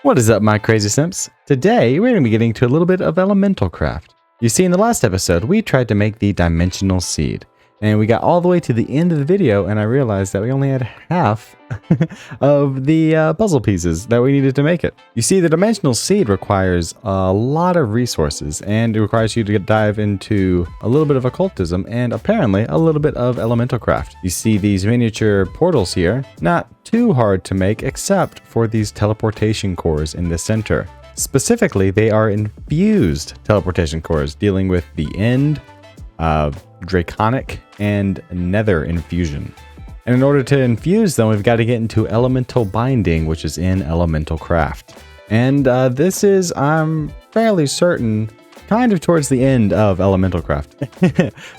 What is up, my crazy simps? Today, we're going to be getting to a little bit of elemental craft. You see, in the last episode, we tried to make the dimensional seed. And we got all the way to the end of the video, and I realized that we only had half of the puzzle pieces that we needed to make it. You see, the dimensional seed requires a lot of resources, and it requires you to dive into a little bit of occultism, and apparently a little bit of elemental craft. You see these miniature portals here, not too hard to make, except for these teleportation cores in the center. Specifically, they are infused teleportation cores, dealing with the end, draconic, and nether infusion. And in order to infuse them, we've got to get into elemental binding, which is in elemental craft. And this is, I'm fairly certain, kind of towards the end of elemental craft.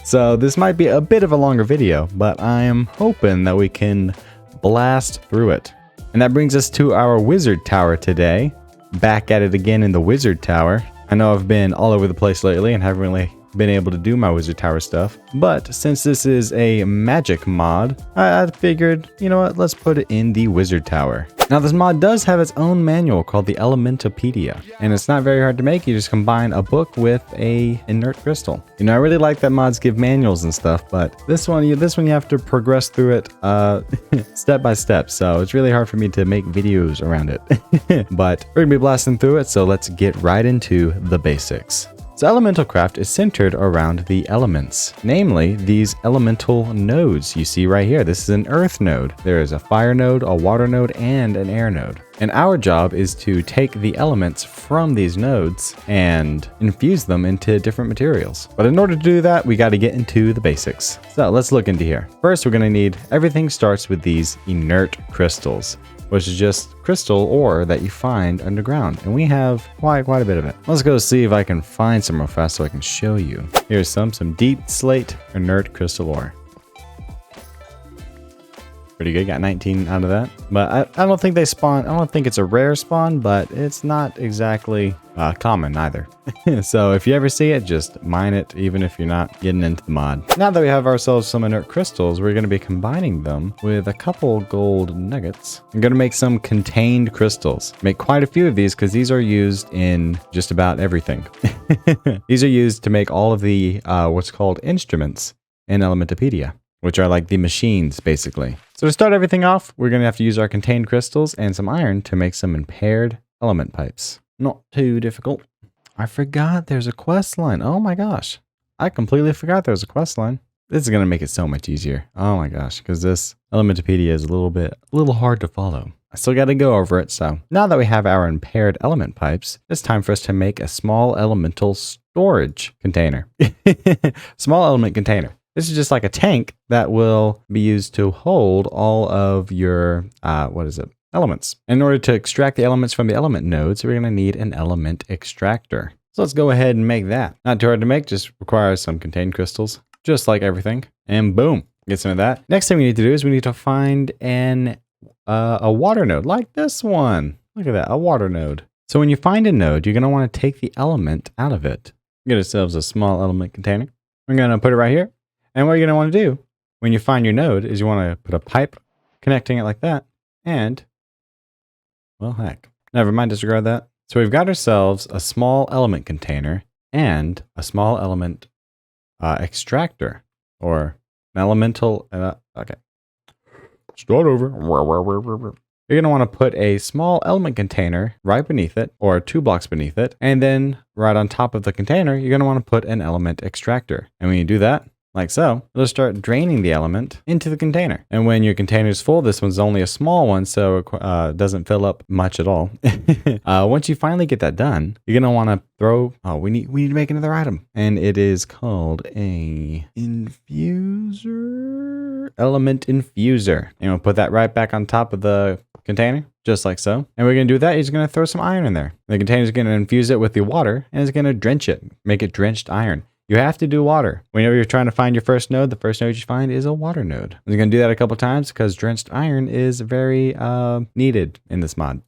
So this might be a bit of a longer video, but I am hoping that we can blast through it. And that brings us to our wizard tower today. Back at it again in the wizard tower. I know I've been all over the place lately and haven't really been able to do my wizard tower stuff, but since this is a magic mod, I figured, you know what, let's put it in the wizard tower. Now this mod does have its own manual called the Elementopedia, and it's not very hard to make. You just combine a book with a inert crystal. You know, I really like that mods give manuals and stuff, but this one you have to progress through it step by step, so it's really hard for me to make videos around it. But we're gonna be blasting through it, so let's get right into the basics. So elemental craft is centered around the elements, namely these elemental nodes you see right here. This is an earth node. There is a fire node, a water node, and an air node. And our job is to take the elements from these nodes and infuse them into different materials. But in order to do that, we got to get into the basics. So let's look into here. First, we're going to need, everything starts with these inert crystals, which is just crystal ore that you find underground. And we have quite a bit of it. Let's go see if I can find some real fast so I can show you. Here's some deep slate inert crystal ore. Pretty good, got 19 out of that. But I don't think they spawn, I don't think it's a rare spawn, but it's not exactly common either. So if you ever see it, just mine it, even if you're not getting into the mod. Now that we have ourselves some inert crystals, we're going to be combining them with a couple gold nuggets. I'm going to make some contained crystals. Make quite a few of these because these are used in just about everything. These are used to make all of the what's called instruments in Elementopedia, which are like the machines, basically. So to start everything off, we're going to have to use our contained crystals and some iron to make some impaired element pipes. Not too difficult. I forgot there's a quest line. Oh my gosh. I completely forgot there was a quest line. This is going to make it so much easier. Oh my gosh, because this Elementopedia is a little hard to follow. I still got to go over it. So now that we have our impaired element pipes, it's time for us to make a small elemental storage container. Small element container. This is just like a tank that will be used to hold all of your, elements. In order to extract the elements from the element nodes, we're going to need an element extractor. So let's go ahead and make that. Not too hard to make, just requires some contained crystals, just like everything. And boom, get some of that. Next thing we need to do is we need to find a water node like this one. Look at that, a water node. So when you find a node, you're going to want to take the element out of it. Get ourselves a small element container. We're going to put it right here. And what you're going to want to do when you find your node is you want to put a pipe connecting it like that. And, well, heck, never mind, disregard that. So we've got ourselves a small element container and a small element extractor, or an elemental, okay. Start over. You're going to want to put a small element container right beneath it, or 2 blocks beneath it. And then right on top of the container, you're going to want to put an element extractor. And when you do that, like so, it'll start draining the element into the container. And when your container is full, this one's only a small one, so it doesn't fill up much at all. Once you finally get that done, you're gonna want to throw, we need to make another item. And it is called a infuser, element infuser. And we'll put that right back on top of the container, just like so. And we're gonna do that, you're just gonna throw some iron in there. The container is gonna infuse it with the water, and it's gonna drench it, make it drenched iron. You have to do water. Whenever you're trying to find your first node, the first node you find is a water node. I'm going to do that a couple times because drenched iron is very needed in this mod.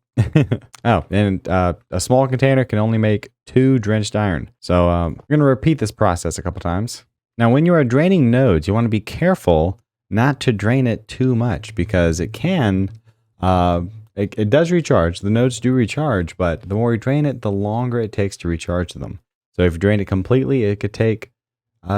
Oh, and a small container can only make 2 drenched iron. So I'm going to repeat this process a couple times. Now, when you are draining nodes, you want to be careful not to drain it too much because it can it does recharge. The nodes do recharge, but the more you drain it, the longer it takes to recharge them. So if you drain it completely, it could take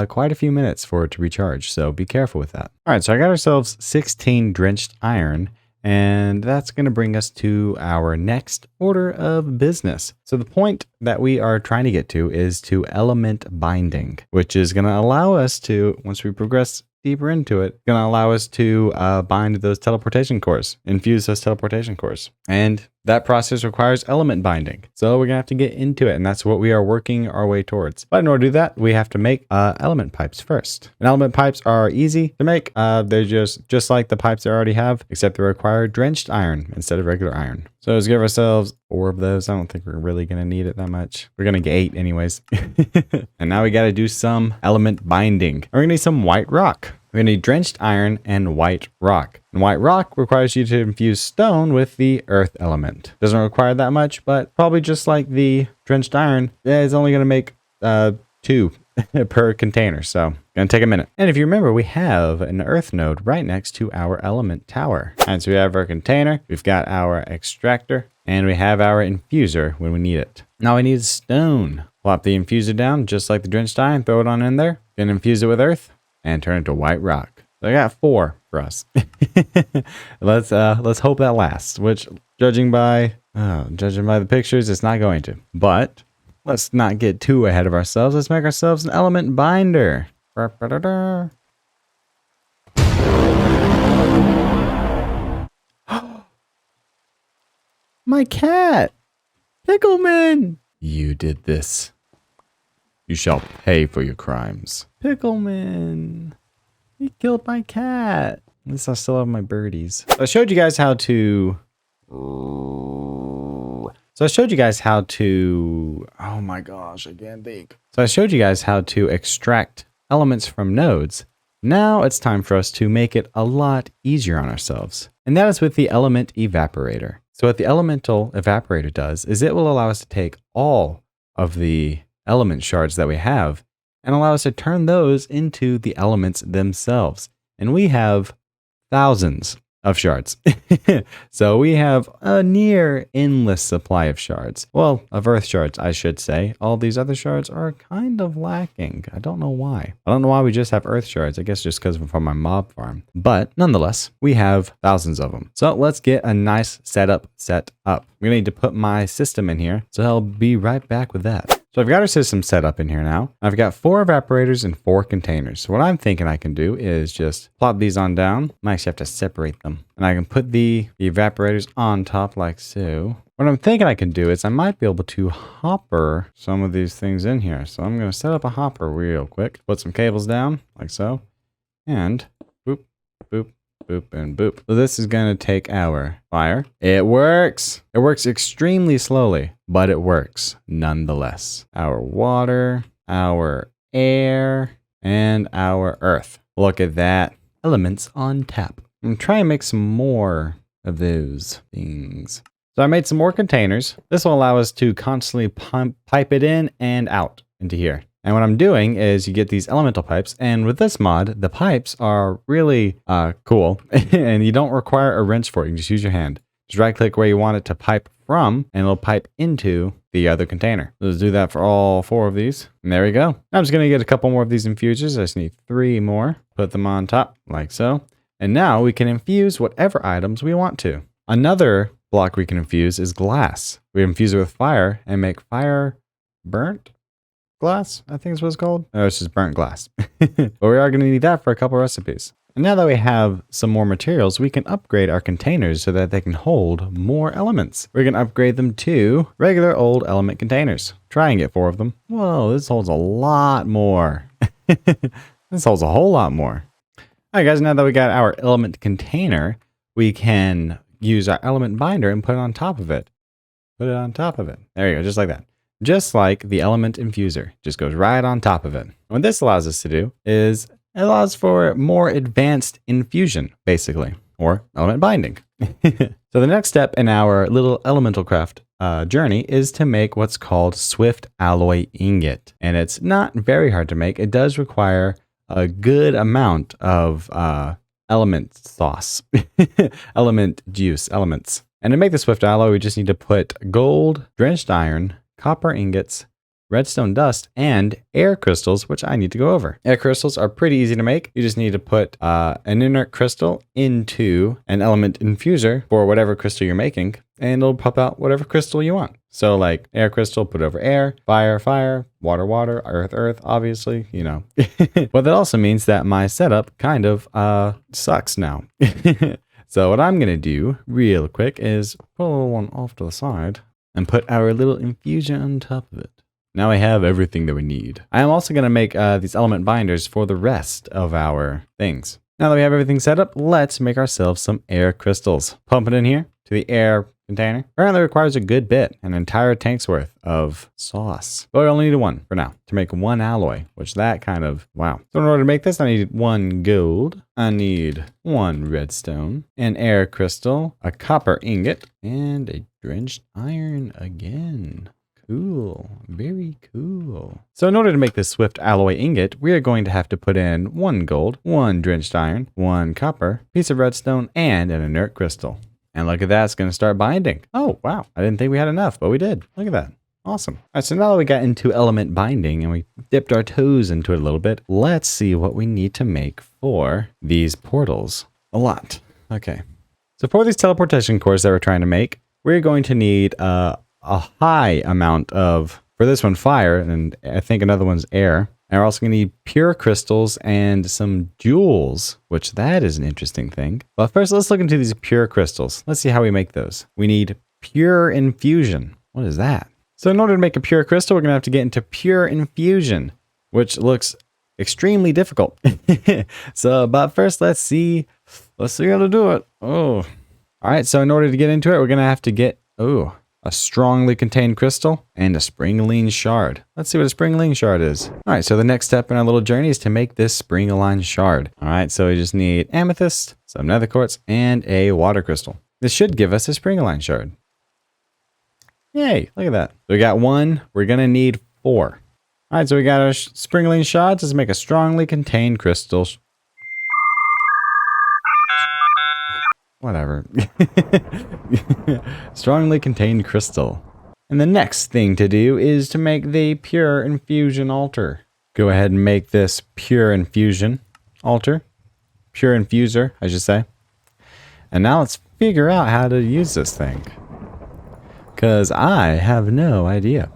quite a few minutes for it to recharge. So be careful with that. All right, so I got ourselves 16 drenched iron, and that's going to bring us to our next order of business. So the point that we are trying to get to is to element binding, which is going to allow us to, once we progress deeper into it, going to allow us to bind those teleportation cores, infuse those teleportation cores. And that process requires element binding. So we're going to have to get into it, and that's what we are working our way towards. But in order to do that, we have to make element pipes first. And element pipes are easy to make. They're just like the pipes I already have, except they require drenched iron instead of regular iron. So let's give ourselves 4 of those. I don't think we're really going to need it that much. We're going to get 8 anyways. And now we got to do some element binding. We're going to need some white rock. We're going to need drenched iron and white rock. And white rock requires you to infuse stone with the earth element. Doesn't require that much, but probably just like the drenched iron, it's only going to make 2 per container. So gonna take a minute. And if you remember, we have an earth node right next to our element tower. And so we have our container, we've got our extractor, and we have our infuser when we need it. Now we need stone. Plop the infuser down just like the drenched iron, throw it on in there, then infuse it with earth and turn it to white rock. So I got 4 for us. Let's hope that lasts, which judging by the pictures, it's not going to. But let's not get too ahead of ourselves. Let's make ourselves an element binder. My cat! Pickleman! You did this. You shall pay for your crimes. Pickleman! He killed my cat. At least I still have my birdies. I showed you guys how to... oh my gosh, I can't think. So I showed you guys how to extract elements from nodes. Now it's time for us to make it a lot easier on ourselves. And that is with the element evaporator. So what the elemental evaporator does is it will allow us to take all of the element shards that we have and allow us to turn those into the elements themselves. And we have thousands of shards. So we have a near endless supply of shards. Well, of earth shards, I should say. All these other shards are kind of lacking. I don't know why. I don't know why we just have earth shards. I guess just because we're from my mob farm. But nonetheless, we have thousands of them. So let's get a nice setup set up. I'm going to need to put my system in here. So I'll be right back with that. So I've got our system set up in here now. I've got 4 evaporators and 4 containers. So what I'm thinking I can do is just plop these on down. I actually have to separate them. And I can put the evaporators on top like so. What I'm thinking I can do is I might be able to hopper some of these things in here. So I'm going to set up a hopper real quick. Put some cables down like so. And boop, boop, boop, and boop. So this is going to take our fire. It works. It works extremely slowly, but it works nonetheless. Our water, our air, and our earth. Look at that. Elements on tap. I'm trying to make some more of those things. So I made some more containers. This will allow us to constantly pipe it in and out into here. And what I'm doing is you get these elemental pipes, and with this mod, the pipes are really cool, and you don't require a wrench for it. You can just use your hand. Just right click where you want it to pipe from, and it'll pipe into the other container. Let's do that for all 4 of these. And there we go. I'm just going to get a couple more of these infusers. I just need 3 more. Put them on top like so. And now we can infuse whatever items we want to. Another block we can infuse is glass. We infuse it with fire and make fire burnt glass, I think is what it's called. Oh, it's just burnt glass. But we are going to need that for a couple recipes. And now that we have some more materials, we can upgrade our containers so that they can hold more elements. We're going to upgrade them to regular old element containers. Try and get 4 of them. Whoa, this holds a lot more. This holds a whole lot more. All right, guys, now that we got our element container, we can use our element binder and put it on top of it. Put it on top of it. There you go, just like that. Just like the element infuser, just goes right on top of it. What this allows us to do is it allows for more advanced infusion, basically, or element binding. So the next step in our little elemental craft journey is to make what's called swift alloy ingot. And it's not very hard to make. It does require a good amount of element sauce, element juice, elements. And to make the swift alloy, we just need to put gold, drenched iron, copper ingots, redstone dust, and air crystals, which I need to go over. Air crystals are pretty easy to make. You just need to put an inert crystal into an element infuser for whatever crystal you're making, and it'll pop out whatever crystal you want. So like air crystal, put over air, fire, water, water, earth, obviously, you know. But that also means that my setup kind of sucks now. So what I'm going to do real quick is pull a little one off to the side and put our little infusion on top of it. Now we have everything that we need. I am also going to make these element binders for the rest of our things. Now that we have everything set up, let's make ourselves some air crystals. Pump it in here to the air container. Apparently requires a good bit, an entire tank's worth of sauce. But we only need one for now to make one alloy, which that kind of, wow. So in order to make this, I need 1 gold. I need 1 redstone, an air crystal, a copper ingot, and a drenched iron again. Cool. Very cool. So in order to make this swift alloy ingot, we are going to have to put in 1 gold, 1 drenched iron, 1 copper, piece of redstone, and an inert crystal. And look at that, it's going to start binding. Oh, wow. I didn't think we had enough, but we did. Look at that. Awesome. All right, so now that we got into element binding and we dipped our toes into it a little bit, let's see what we need to make for these portals. A lot. Okay. So for these teleportation cores that we're trying to make, we're going to need a high amount of, for this one, fire, and I think another one's air. And we're also going to need pure crystals and some jewels, which that is an interesting thing. But first, let's look into these pure crystals. Let's see how we make those. We need pure infusion. What is that? So in order to make a pure crystal, we're going to have to get into pure infusion, which looks extremely difficult. But first, let's see how to do it. Oh, all right. So in order to get into it, we're going to have to get, a strongly contained crystal and a spring-aline shard. Let's see what a spring-aline shard is. All right, so the next step in our little journey is to make this spring-aline shard. All right, so we just need amethyst, some nether quartz, and a water crystal. This should give us a spring-aline shard. Yay, look at that. So we got 1, we're gonna need 4. All right, so we got our spring-aline shards. Let's make a strongly contained crystal. Whatever. Strongly contained crystal. And the next thing to do is to make the pure infusion altar. Go ahead and make this pure infusion altar. Pure infuser, I should say. And now let's figure out how to use this thing, because I have no idea.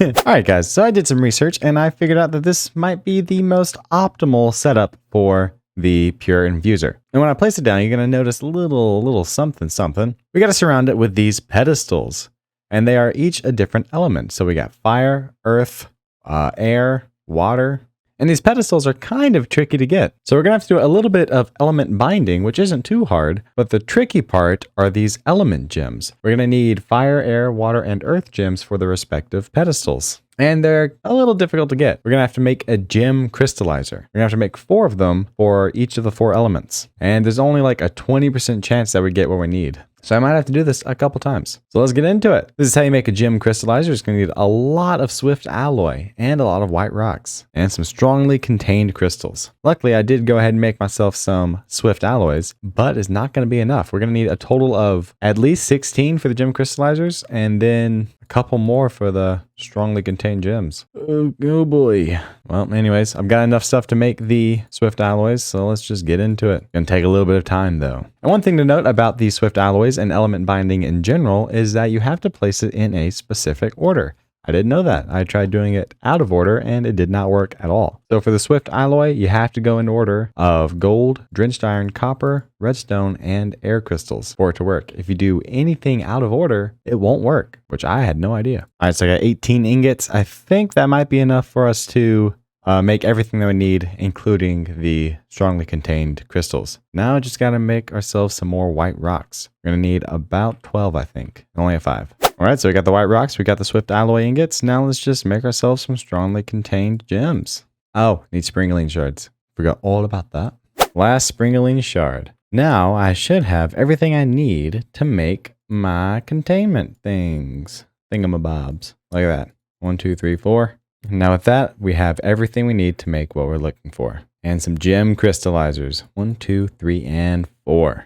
Alright guys, so I did some research and I figured out that this might be the most optimal setup for the pure infuser. And when I place it down, you're going to notice a little something. We got to surround it with these pedestals, and they are each a different element. So we got fire, earth, air, water, and these pedestals are kind of tricky to get. So we're going to have to do a little bit of element binding, which isn't too hard, but the tricky part are these element gems. We're going to need fire, air, water, and earth gems for the respective pedestals. And they're a little difficult to get. We're going to have to make a gem crystallizer. We're going to have to make 4 of them for each of the 4 elements. And there's only like a 20% chance that we get what we need. So I might have to do this a couple times. So let's get into it. This is how you make a gem crystallizer. It's going to need a lot of swift alloy and a lot of white rocks and some strongly contained crystals. Luckily, I did go ahead and make myself some swift alloys, but it's not going to be enough. We're going to need a total of at least 16 for the gem crystallizers and then a couple more for the strongly contained gems. Oh boy. Well, anyways, I've got enough stuff to make the swift alloys, so let's just get into it. Gonna take a little bit of time though. And one thing to note about these swift alloys and element binding in general is that you have to place it in a specific order. I didn't know that. I tried doing it out of order and it did not work at all. So for the swift alloy, you have to go in order of gold, drenched iron, copper, redstone, and air crystals for it to work. If you do anything out of order, it won't work, which I had no idea. All right, so I got 18 ingots. I think that might be enough for us to make everything that we need, including the strongly contained crystals. Now just got to make ourselves some more white rocks. We're going to need about 12, I think. I only have 5. All right, so we got the white rocks, we got the swift alloy ingots. Now let's just make ourselves some strongly contained gems. Oh, need spring-aline shards. Forgot all about that. Last spring-aline shard. Now I should have everything I need to make my containment things. Thingamabobs. Look at that. 1, 2, 3, 4. Now with that, we have everything we need to make what we're looking for. And some gem crystallizers. 1, 2, 3, and 4.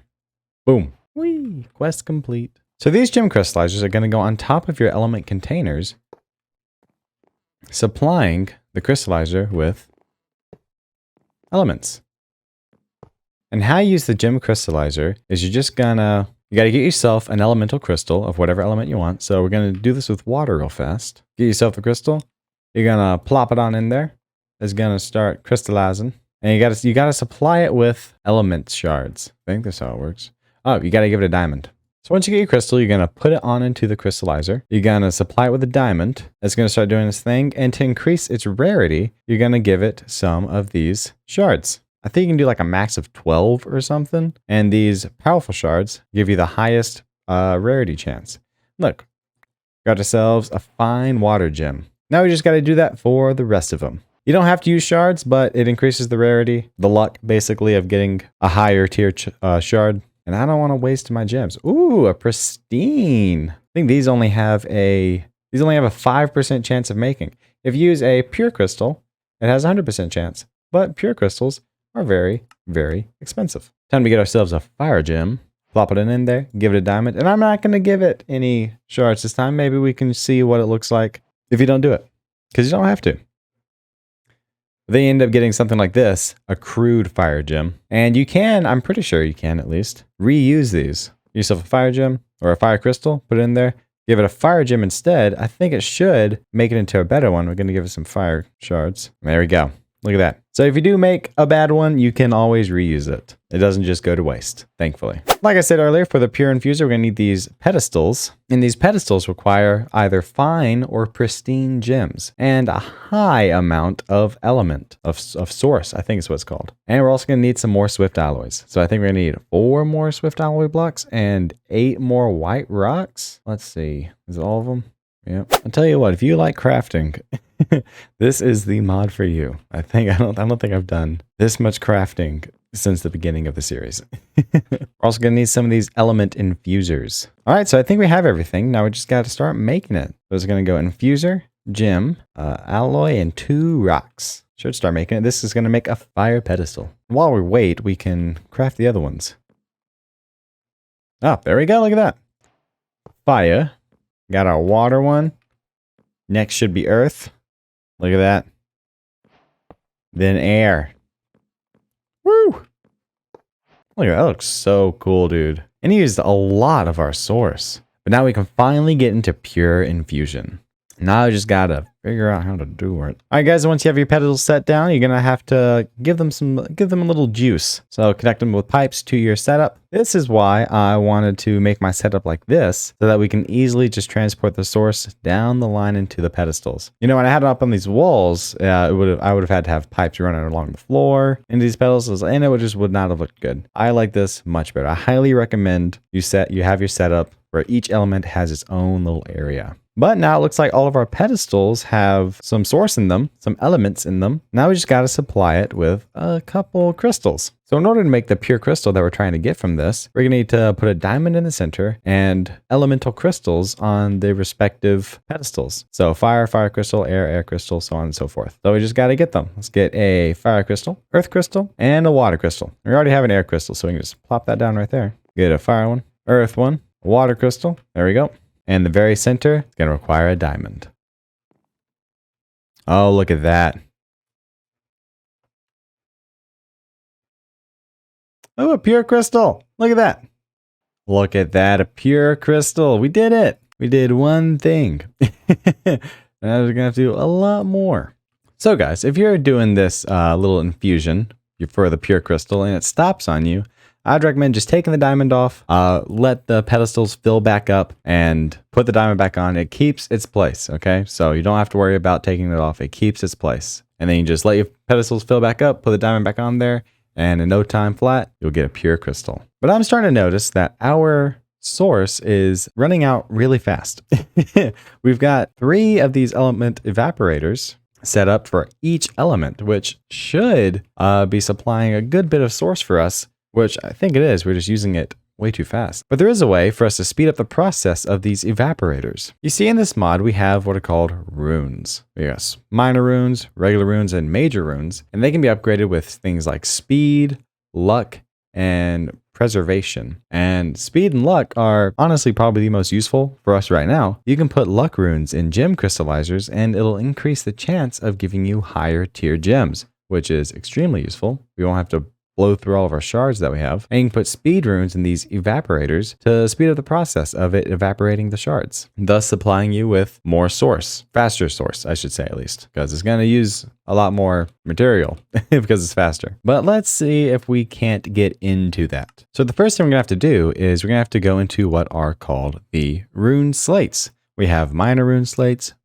Boom. Whee! Quest complete. So these gem crystallizers are going to go on top of your element containers, supplying the crystallizer with elements. And how you use the gem crystallizer is you got to get yourself an elemental crystal of whatever element you want. So we're going to do this with water real fast. Get yourself a crystal. You're going to plop it on in there. It's going to start crystallizing. And you got to supply it with element shards. I think that's how it works. Oh, you got to give it a diamond. So once you get your crystal, you're going to put it on into the crystallizer. You're going to supply it with a diamond. It's going to start doing this thing. And to increase its rarity, you're going to give it some of these shards. I think you can do like a max of 12 or something. And these powerful shards give you the highest rarity chance. Look, got ourselves a fine water gem. Now we just got to do that for the rest of them. You don't have to use shards, but it increases the rarity, the luck basically of getting a higher tier shard. And I don't want to waste my gems. Ooh, a pristine. I think these only have a 5% chance of making. If you use a pure crystal, it has a 100% chance. But pure crystals are very, very expensive. Time to get ourselves a fire gem. Plop it in there, give it a diamond. And I'm not going to give it any shards this time. Maybe we can see what it looks like if you don't do it. Because you don't have to. They end up getting something like this, a crude fire gem. And you can, I'm pretty sure you can at least, reuse these. Get yourself a fire gem or a fire crystal, put it in there, give it a fire gem instead. I think it should make it into a better one. We're going to give it some fire shards. There we go. Look at that. So if you do make a bad one, you can always reuse it. It doesn't just go to waste, thankfully. Like I said earlier, for the pure infuser, we're going to need these pedestals. And these pedestals require either fine or pristine gems and a high amount of element, of source, I think is what it's called. And we're also going to need some more swift alloys. So I think we're going to need 4 more swift alloy blocks and 8 more white rocks. Let's see. Is it all of them? Yeah. I'll tell you what, if you like crafting, this is the mod for you. I don't think I've done this much crafting since the beginning of the series. We're also going to need some of these element infusers. All right, so I think we have everything. Now we just got to start making it. So it's going to go infuser, gem, alloy, and 2 rocks. Should start making it. This is going to make a fire pedestal. While we wait, we can craft the other ones. Oh, there we go. Look at that. Fire. Got our water one. Next should be earth. Look at that. Then air. Woo! Look at that. That looks so cool, dude. And he used a lot of our source. But now we can finally get into pure infusion. Now I just gotta figure out how to do it. All right, guys, once you have your pedestals set down, you're gonna have to give them a little juice. So connect them with pipes to your setup. This is why I wanted to make my setup like this, so that we can easily just transport the source down the line into the pedestals. You know, when I had it up on these walls, I would have had to have pipes running along the floor into these pedestals, and it just would not have looked good. I like this much better. I highly recommend you have your setup where each element has its own little area. But now it looks like all of our pedestals have some source in them, some elements in them. Now we just got to supply it with a couple crystals. So in order to make the pure crystal that we're trying to get from this, we're going to need to put a diamond in the center and elemental crystals on the respective pedestals. So fire, fire crystal, air crystal, so on and so forth. So we just got to get them. Let's get a fire crystal, earth crystal, and a water crystal. We already have an air crystal, so we can just plop that down right there. Get a fire one, earth one, water crystal. There we go. And the very center is going to require a diamond. Oh, look at that. Oh, a pure crystal. Look at that. Look at that, a pure crystal. We did it. We did one thing. And I was going to have to do a lot more. So guys, if you're doing this little infusion for the pure crystal and it stops on you, I'd recommend just taking the diamond off, let the pedestals fill back up, and put the diamond back on. It keeps its place, okay? So you don't have to worry about taking it off. It keeps its place. And then you just let your pedestals fill back up, put the diamond back on there, and in no time flat, you'll get a pure crystal. But I'm starting to notice that our source is running out really fast. We've got 3 of these element evaporators set up for each element, which should be supplying a good bit of source for us. Which I think it is. We're just using it way too fast. But there is a way for us to speed up the process of these evaporators. You see, in this mod, we have what are called runes. Yes, minor runes, regular runes, and major runes. And they can be upgraded with things like speed, luck, and preservation. And speed and luck are honestly probably the most useful for us right now. You can put luck runes in gem crystallizers and it'll increase the chance of giving you higher tier gems, which is extremely useful. We won't have to blow through all of our shards that we have. And you can put speed runes in these evaporators to speed up the process of it evaporating the shards, thus supplying you with more source, faster source, I should say at least, because it's going to use a lot more material because it's faster. But let's see if we can't get into that. So the first thing we're going to have to do is we're going to have to go into what are called the rune slates. We have minor rune slates,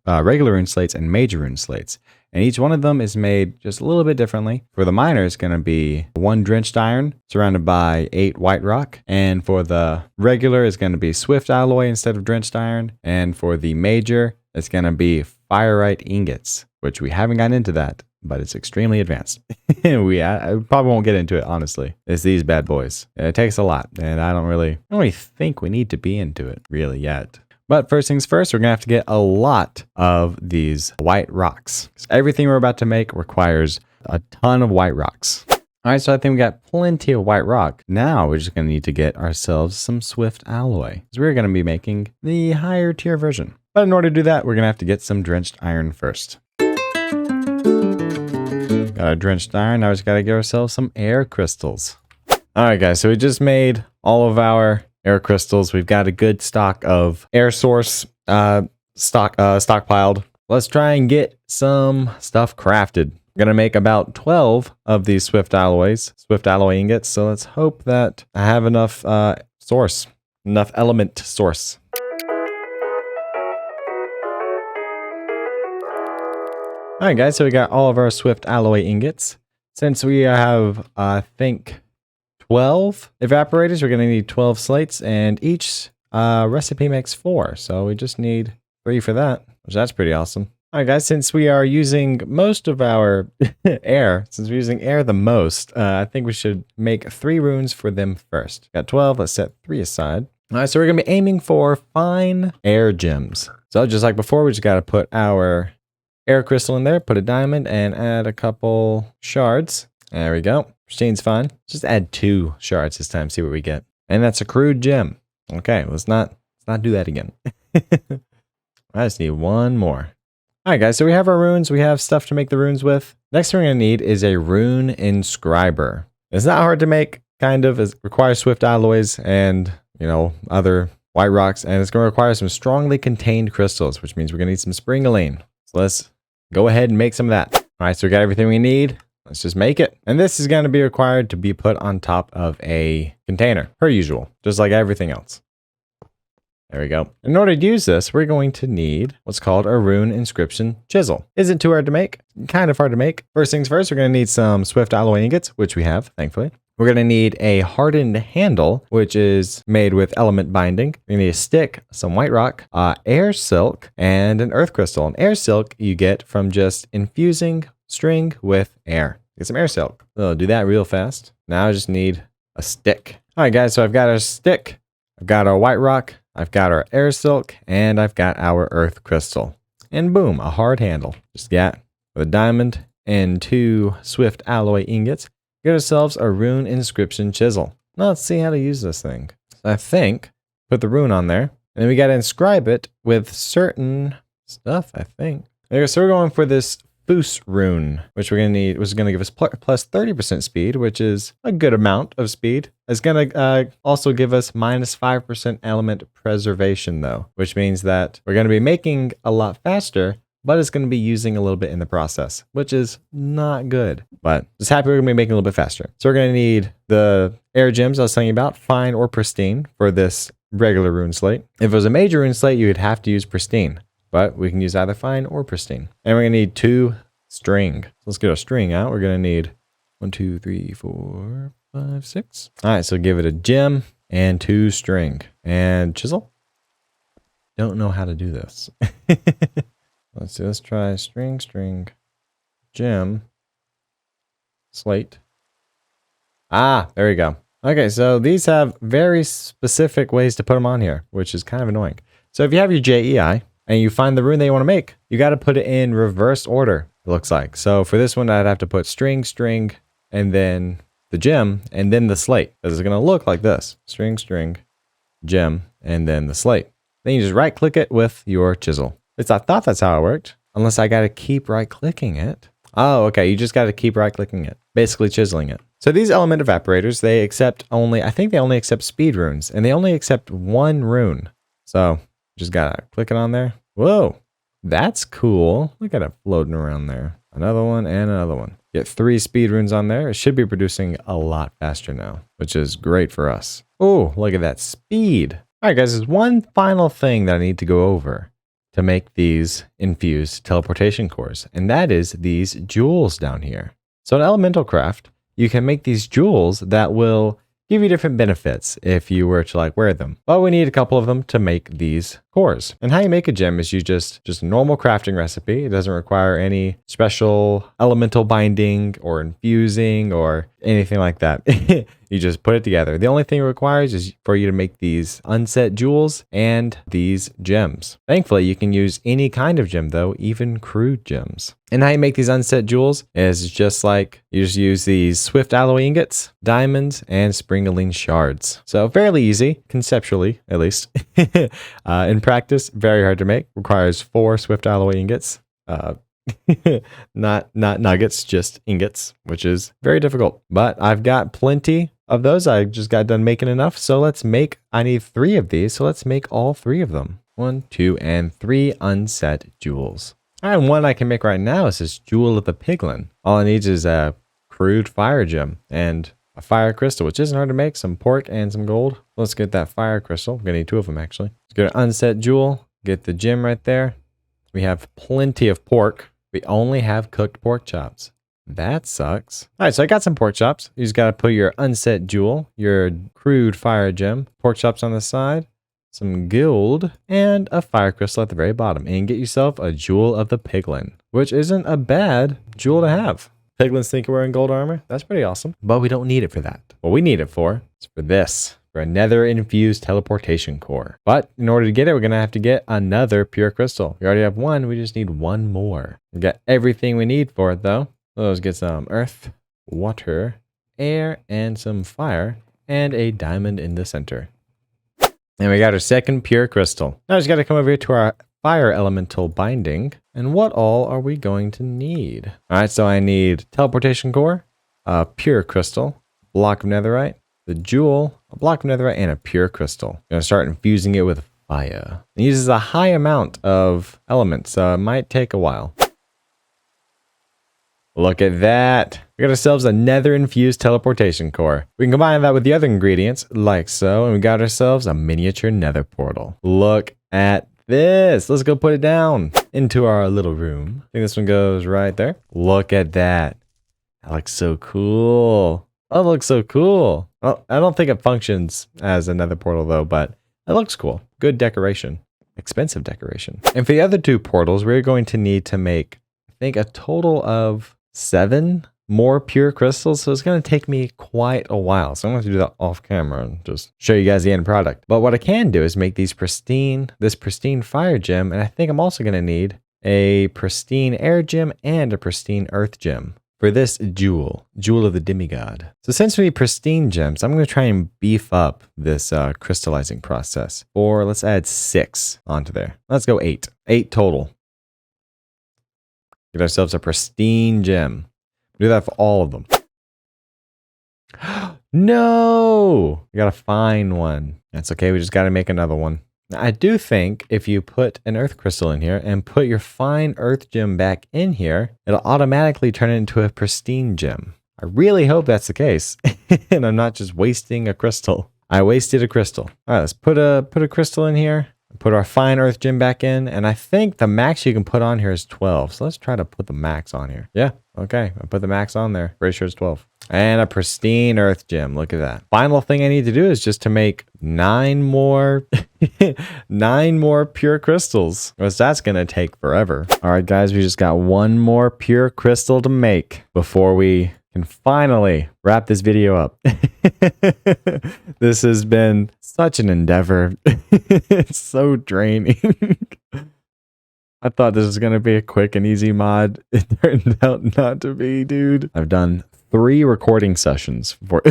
regular rune slates, and major rune slates. And each one of them is made just a little bit differently. For the minor, it's going to be 1 drenched iron surrounded by 8 white rock. And for the regular, it's going to be swift alloy instead of drenched iron. And for the major, it's going to be firite ingots, which we haven't gotten into that, but it's extremely advanced. I probably won't get into it, honestly. It's these bad boys. It takes a lot, and I don't really think we need to be into it really yet. But first things first, we're going to have to get a lot of these white rocks. Everything we're about to make requires a ton of white rocks. All right, so I think we got plenty of white rock. Now we're just going to need to get ourselves some swift alloy, because we're going to be making the higher tier version. But in order to do that, we're going to have to get some drenched iron first. Got a drenched iron. Now we just got to get ourselves some air crystals. All right, guys, so we just made all of our air crystals. We've got a good stock of air source stockpiled. Let's try and get some stuff crafted. I'm gonna make about 12 of these swift alloy ingots. So let's hope that I have enough enough element source. All right, guys, so we got all of our swift alloy ingots. Since we have, I think, 12 evaporators, we're going to need 12 slates, and each recipe makes 4. So we just need 3 for that, which that's pretty awesome. All right, guys, since we are using most of our air, since we're using air the most, I think we should make 3 runes for them first. Got 12, let's set 3 aside. All right, so we're going to be aiming for fine air gems. So just like before, we just got to put our air crystal in there, put a diamond, and add a couple shards. There we go. Pristine's fine. Just add 2 shards this time, see what we get. And that's a crude gem. Okay, let's not do that again. I just need 1 more. All right, guys, so we have our runes. We have stuff to make the runes with. Next thing we're going to need is a rune inscriber. It's not hard to make, kind of. It requires swift alloys and, other white rocks. And it's going to require some strongly contained crystals, which means we're going to need some springaline. So let's go ahead and make some of that. All right, so we got everything we need. Let's just make it. And this is going to be required to be put on top of a container, per usual, just like everything else. There we go. In order to use this, we're going to need what's called a rune inscription chisel. Isn't too hard to make, kind of hard to make. First things first, we're going to need some swift alloy ingots, which we have, thankfully. We're going to need a hardened handle, which is made with element binding. We're going to need a stick, some white rock, air silk, and an earth crystal. And air silk you get from just infusing string with air. Get some air silk. So I'll do that real fast. Now I just need a stick. All right, guys, so I've got our stick, I've got our white rock, I've got our air silk, and I've got our earth crystal. And boom, a hard handle. Just got a diamond and 2 swift alloy ingots. Get ourselves a rune inscription chisel. Now let's see how to use this thing. I think, put the rune on there, and then we got to inscribe it with certain stuff, I think. Okay, so we're going for this Foos rune, which we're going to need, which is going to give us plus 30% speed, which is a good amount of speed. It's going to also give us minus 5% element preservation, though, which means that we're going to be making a lot faster, but it's going to be using a little bit in the process, which is not good. But just happy we're going to be making a little bit faster. So we're going to need the air gems I was telling you about, fine or pristine, for this regular rune slate. If it was a major rune slate, you would have to use pristine. But we can use either fine or pristine. And we're going to need 2 string. So let's get our string out. We're going to need 1, 2, 3, 4, 5, 6. All right, so give it a gem and 2 string. And chisel. Don't know how to do this. Let's see. Let's try string, gem, slate. Ah, there we go. Okay, so these have very specific ways to put them on here, which is kind of annoying. So if you have your JEI, and you find the rune that you want to make, you got to put it in reverse order, it looks like. So for this one, I'd have to put string, and then the gem and then the slate. Because it's going to look like this. String, string, gem, and then the slate. Then you just right click it with your chisel. At least I thought that's how it worked. Unless I got to keep right clicking it. Oh, okay. You just got to keep right clicking it. Basically chiseling it. So these element evaporators, they accept only, I think they only accept speed runes. And they only accept 1 rune. So just got to click it on there. Whoa. That's cool. Look at it floating around there. Another one and another one. Get 3 speed runes on there. It should be producing a lot faster now, which is great for us. Oh, look at that speed. All right, guys, there's one final thing that I need to go over to make these infused teleportation cores, and that is these jewels down here. So in Elemental Craft, you can make these jewels that will give you different benefits if you were to like wear them. But we need a couple of them to make these cores. And how you make a gem is you just a normal crafting recipe. It doesn't require any special elemental binding or infusing or anything like that. You just put it together. The only thing it requires is for you to make these unset jewels and these gems. Thankfully, you can use any kind of gem though, even crude gems. And how you make these unset jewels is just like you just use these swift alloy ingots, diamonds, and springaline shards. So fairly easy, conceptually at least. In practice, very hard to make. Requires 4 swift alloy ingots. Not nuggets, just ingots, which is very difficult. But I've got plenty of those. I just got done making enough. So I need 3 of these. So let's make all 3 of them. 1, 2, and 3 unset jewels. And one I can make right now is this Jewel of the Piglin. All it needs is a crude fire gem and a fire crystal, which isn't hard to make, some pork and some gold. Let's get that fire crystal. We're gonna need 2 of them actually. Let's get an unset jewel, get the gem right there. We have plenty of pork. We only have cooked pork chops. That sucks. All right, so I got some pork chops. You just gotta put your unset jewel, your crude fire gem, pork chops on the side, some gold, and a fire crystal at the very bottom. And get yourself a Jewel of the Piglin, which isn't a bad jewel to have. Piglins think we're wearing gold armor. That's pretty awesome. But we don't need it for that. What we need it for is for this. For a nether infused teleportation core. But in order to get it, we're going to have to get another pure crystal. We already have 1. We just need 1 more. We got everything we need for it though. So let's get some earth, water, air, and some fire. And a diamond in the center. And we got our second pure crystal. Now we just got to come over here to our fire elemental binding. And what all are we going to need? All right, so I need teleportation core, a pure crystal, block of netherite, the jewel, a block of netherite, and a pure crystal. I'm going to start infusing it with fire. It uses a high amount of elements, so it might take a while. Look at that. We got ourselves a nether infused teleportation core. We can combine that with the other ingredients, like so, and we got ourselves a miniature nether portal. Look at this. Let's go put it down into our little room. I think this one goes right there. Look at that. That looks so cool. That looks so cool. Well, I don't think it functions as a nether portal though, but it looks cool. Good decoration. Expensive decoration. And for the other 2 portals, we're going to need to make, I think, a total of 7 more pure crystals. So it's going to take me quite a while. So I'm going to do that off camera and just show you guys the end product. But what I can do is make this pristine fire gem. And I think I'm also going to need a pristine air gem and a pristine earth gem for this jewel of the demigod. So since we need pristine gems, I'm going to try and beef up this crystallizing process. Or let's add 6 onto there. Let's go 8. 8 total. Get ourselves a pristine gem. Do that for all of them. No! We gotta find one. That's okay, we just gotta make another one. Now, I do think if you put an earth crystal in here and put your fine earth gem back in here, it'll automatically turn it into a pristine gem. I really hope that's the case. And I'm not just wasting a crystal. I wasted a crystal. All right, let's put a crystal in here. Put our fine earth gem back in, and I think the max you can put on here is 12. So let's try to put the max on here. Yeah, okay. I put the max on there. Pretty sure it's 12. And a pristine earth gem. Look at that. Final thing I need to do is just to make 9 more, 9 more pure crystals. Because that's going to take forever. All right, guys, we just got 1 more pure crystal to make before we can finally wrap this video up. This has been such an endeavor. It's so draining. I thought this was going to be a quick and easy mod. It turned out not to be, dude. I've done 3 recording sessions for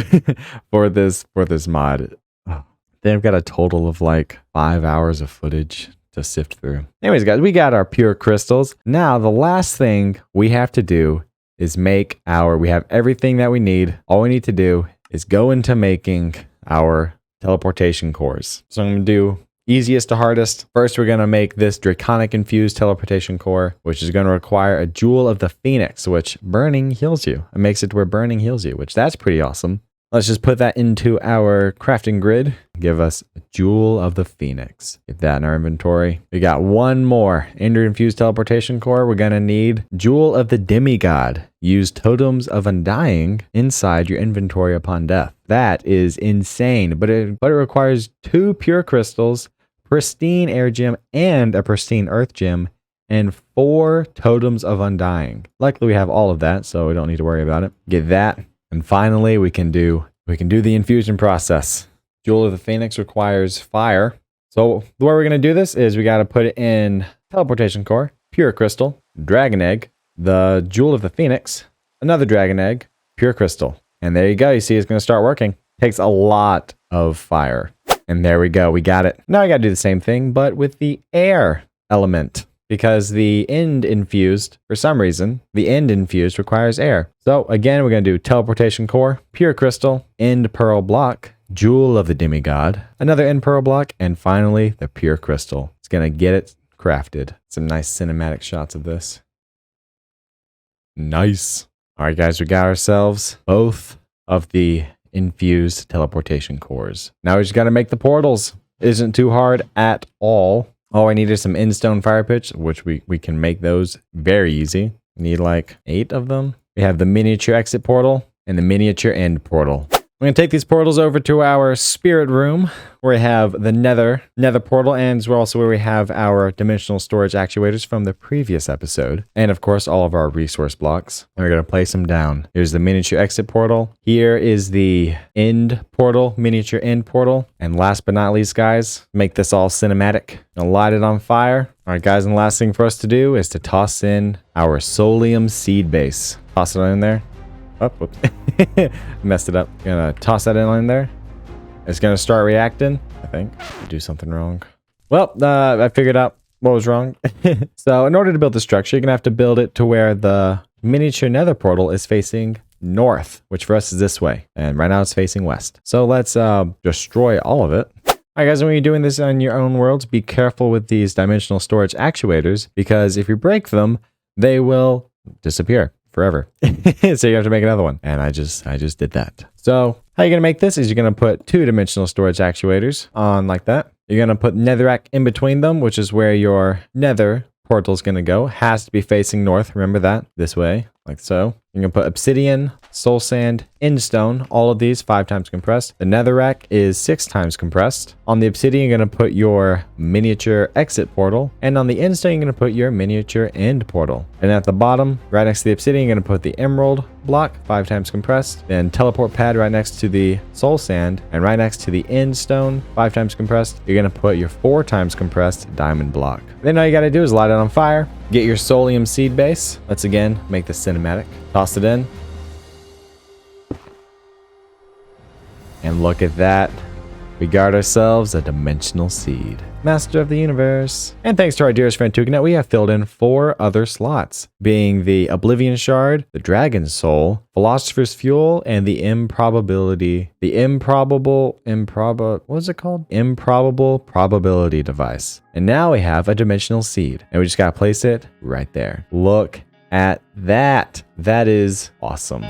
for this mod. Oh, they've got a total of like 5 hours of footage to sift through. Anyways, guys, we got our pure crystals. Now, the last thing we have to do is make we have everything that we need. All we need to do is go into making our teleportation cores. So I'm going to do easiest to hardest. First, we're going to make this draconic infused teleportation core, which is going to require a jewel of the phoenix, which burning heals you. It makes it to where burning heals you, which that's pretty awesome. Let's just put that into our crafting grid. Give us a jewel of the phoenix. Get that in our inventory. We got one more ender infused teleportation core. We're going to need jewel of the demigod. Use totems of undying inside your inventory upon death. That is insane, but it requires 2 pure crystals, pristine air gem, and a pristine earth gem, and 4 totems of undying. Luckily, we have all of that, so we don't need to worry about it. Get that. And finally, we can do the infusion process. Jewel of the Phoenix requires fire. So the way we're going to do this is we got to put it in teleportation core, pure crystal, dragon egg, the Jewel of the Phoenix, another dragon egg, pure crystal. And there you go. You see it's going to start working. Takes a lot of fire. And there we go. We got it. Now I got to do the same thing, but with the air element. Because the end infused, for some reason, the end infused requires air. So again, we're going to do teleportation core, pure crystal, end pearl block, jewel of the demigod, another end pearl block, and finally the pure crystal. It's going to get it crafted. Some nice cinematic shots of this. Nice. All right, guys, we got ourselves both of the infused teleportation cores. Now we just got to make the portals. Isn't too hard at all. All I need is some endstone fire pits, which we can make those very easy. Need like 8 of them. We have the miniature exit portal and the miniature end portal. We're going to take these portals over to our spirit room where we have the nether portal, and as well also where we have our dimensional storage actuators from the previous episode. And of course, all of our resource blocks. And we're going to place them down. Here's the miniature exit portal. Here is the end portal, miniature end portal. And last but not least, guys, make this all cinematic. Gonna light it on fire. All right, guys, and the last thing for us to do is to toss in our solium seed base. Toss it in there. Oh, whoops. Messed it up. Gonna toss that in there. It's gonna start reacting. I think. Do something wrong. Well, I figured out what was wrong. So in order to build the structure, you're gonna have to build it to where the miniature nether portal is facing north, which for us is this way. And right now it's facing west. So let's destroy all of it. All right, guys, when you're doing this on your own worlds, be careful with these dimensional storage actuators, because if you break them, they will disappear forever. So you have to make another one. And I just did that. So how you're going to make this is you're going to put 2 dimensional storage actuators on like that. You're going to put netherrack in between them, which is where your nether portal is going to go. Has to be facing north. Remember that. This way, like so. You're going to put obsidian, soul sand, endstone, all of these 5 times compressed. The netherrack is 6 times compressed. On the obsidian, you're going to put your miniature exit portal. And on the endstone, you're going to put your miniature end portal. And at the bottom, right next to the obsidian, you're going to put the emerald block, 5 times compressed. Then teleport pad right next to the soul sand. And right next to the endstone, 5 times compressed, you're going to put your 4 times compressed diamond block. Then all you got to do is light it on fire. Get your solium seed base. Let's again make this cinematic. Toss it in. And look at that. We got ourselves a dimensional seed. Master of the universe. And thanks to our dearest friend Tuganet, we have filled in 4 other slots, being the Oblivion Shard, the Dragon Soul, Philosopher's Fuel, and the Improbable Probability Device. And now we have a dimensional seed, and we just gotta place it right there. Look at that. That is awesome.